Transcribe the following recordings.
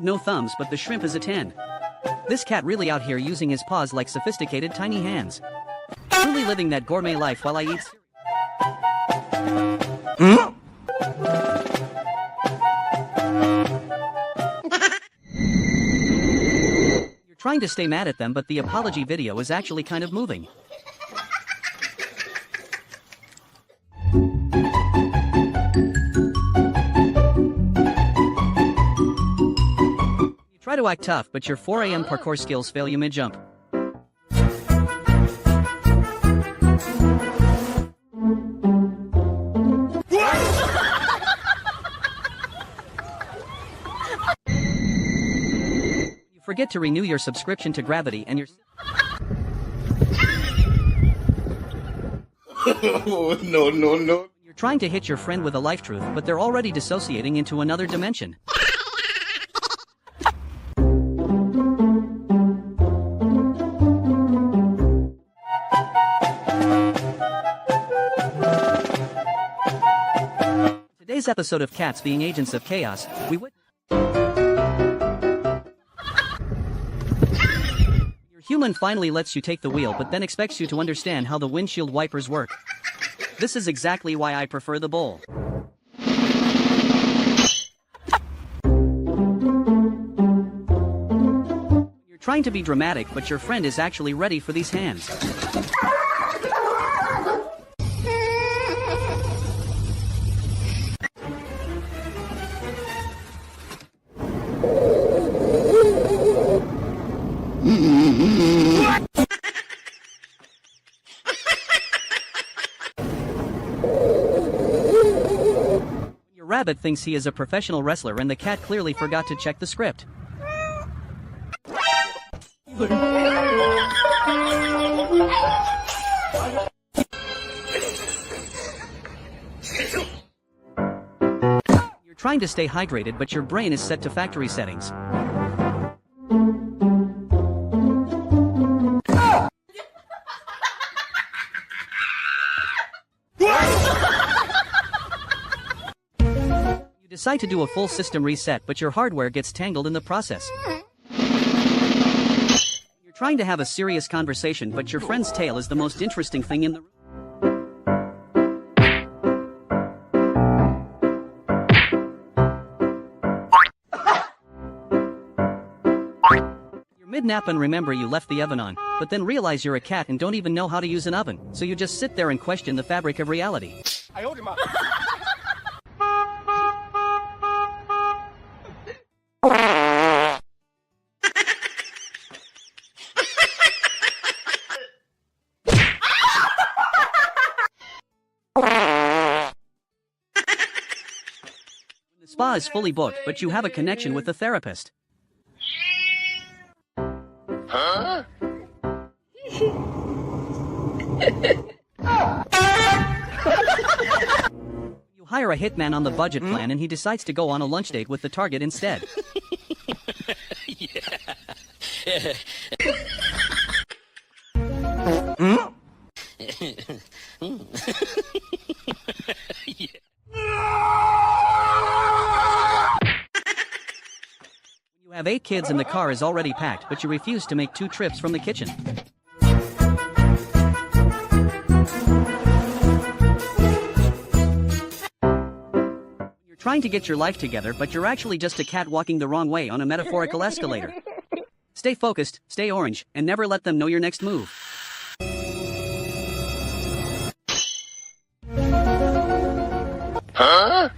no thumbs, but the shrimp is a 10. This cat really out here using his paws like sophisticated tiny hands. Truly living that gourmet life while I eat. You're trying to stay mad at them, but the apology video is actually kind of moving. Try to act tough, but your 4 AM parkour skills fail you mid-jump. You forget to renew your subscription to Gravity and your... Oh, no. You're trying to hit your friend with a life truth, but they're already dissociating into another dimension. Today's episode of Cats Being Agents of Chaos, we would... Your human finally lets you take the wheel but then expects you to understand how the windshield wipers work. This is exactly why I prefer the bowl. You're trying to be dramatic, but your friend is actually ready for these hands. Your rabbit thinks he is a professional wrestler and the cat clearly forgot to check the script. You're trying to stay hydrated, but your brain is set to factory settings. You decide to do a full system reset, but your hardware gets tangled in the process. You're trying to have a serious conversation, but your friend's tail is the most interesting thing in the room. You're mid-nap and remember you left the oven on, but then realize you're a cat and don't even know how to use an oven, so you just sit there and question the fabric of reality. I owed him up. The spa is fully booked, but you have a connection with the therapist. Huh? You hire a hitman on the budget plan and he decides to go on a lunch date with the target instead. You have 8 kids and the car is already packed, but you refuse to make 2 trips from the kitchen. You're trying to get your life together, but you're actually just a cat walking the wrong way on a metaphorical escalator. Stay focused, stay orange, and never let them know your next move. Huh?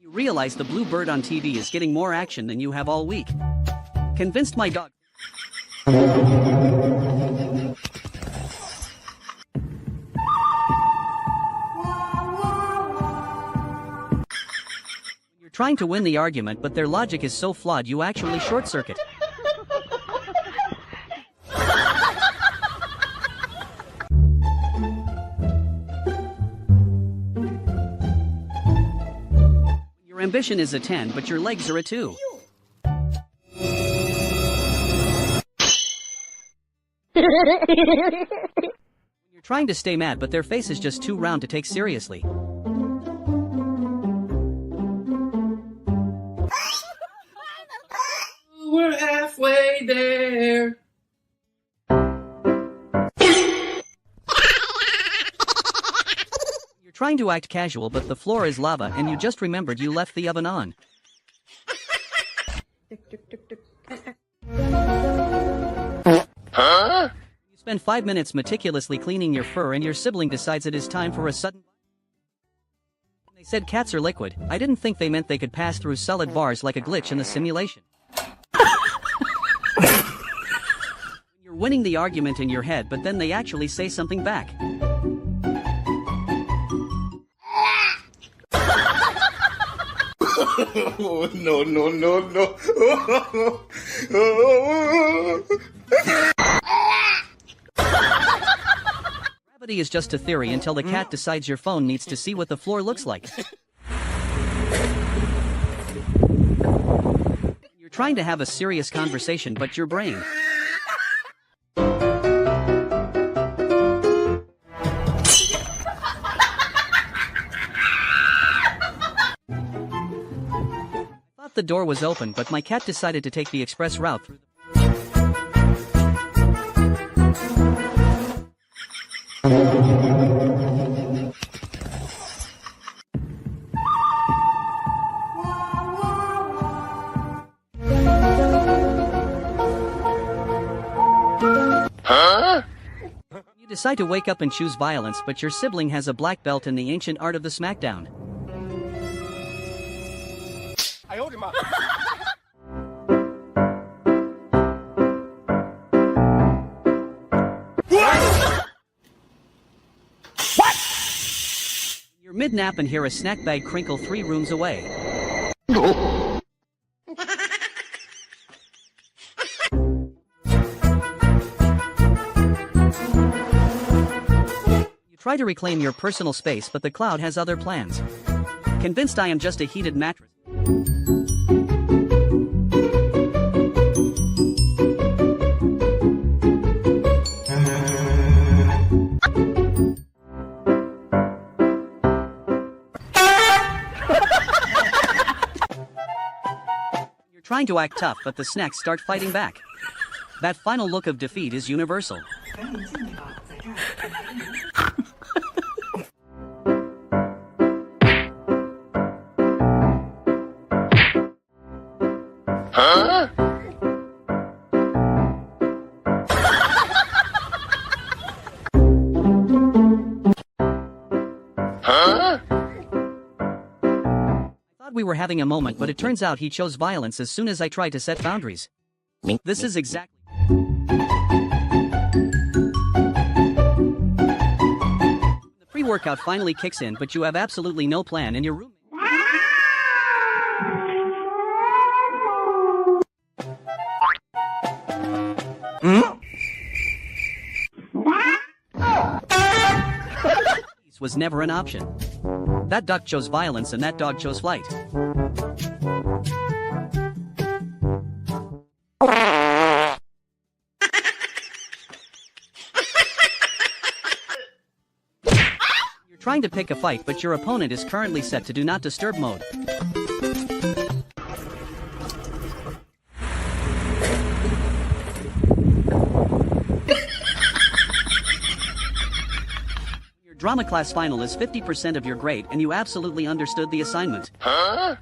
You realize the blue bird on TV is getting more action than you have all week. Convinced my dog. You're trying to win the argument, but their logic is so flawed you actually short-circuit. Your ambition is a 10, but your legs are a 2. You're You're trying to stay mad, but their face is just too round to take seriously. We're halfway there. You're trying to act casual, but the floor is lava and you just remembered you left the oven on. Huh? You spend 5 minutes meticulously cleaning your fur and your sibling decides it is time for a sudden... When they said cats are liquid, I didn't think they meant they could pass through solid bars like a glitch in the simulation. You're winning the argument in your head, but then they actually say something back. Oh, no, no, no, no. Gravity is just a theory until the cat decides your phone needs to see what the floor looks like. You're trying to have a serious conversation, but your brain... I thought the door was open, but my cat decided to take the express route through the... Huh? You decide to wake up and choose violence, but your sibling has a black belt in the ancient art of the smackdown. I owed him up. You're mid-nap and hear a snack bag crinkle 3 rooms away. You try to reclaim your personal space, but the cloud has other plans. Convinced I am just a heated mattress. You're trying to act tough, but the snacks start fighting back. That final look of defeat is universal. Huh? Huh? I thought we were having a moment, but it turns out he chose violence as soon as I tried to set boundaries. This is exactly... The pre-workout finally kicks in, but you have absolutely no plan and your roommate... was never an option. That duck chose violence and that dog chose flight. You're trying to pick a fight, but your opponent is currently set to do not disturb mode. Drama class final is 50% of your grade and you absolutely understood the assignment. Huh?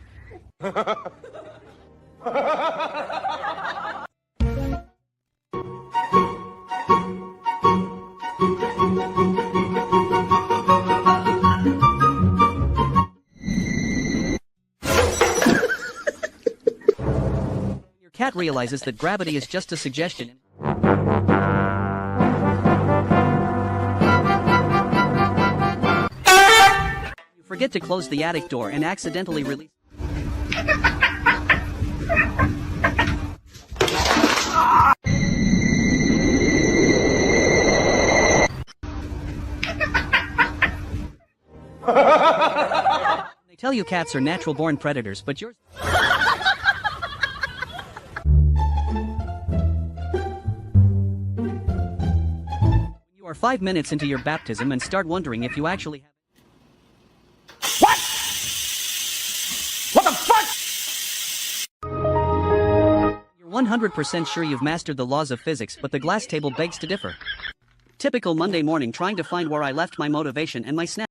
Your cat realizes that gravity is just a suggestion. Forget to close the attic door and accidentally release. They tell you cats are natural-born predators, but yours... You are 5 minutes into your baptism and start wondering if you actually have. What the fuck? You're 100% sure you've mastered the laws of physics, but the glass table begs to differ. Typical Monday morning trying to find where I left my motivation and my snack.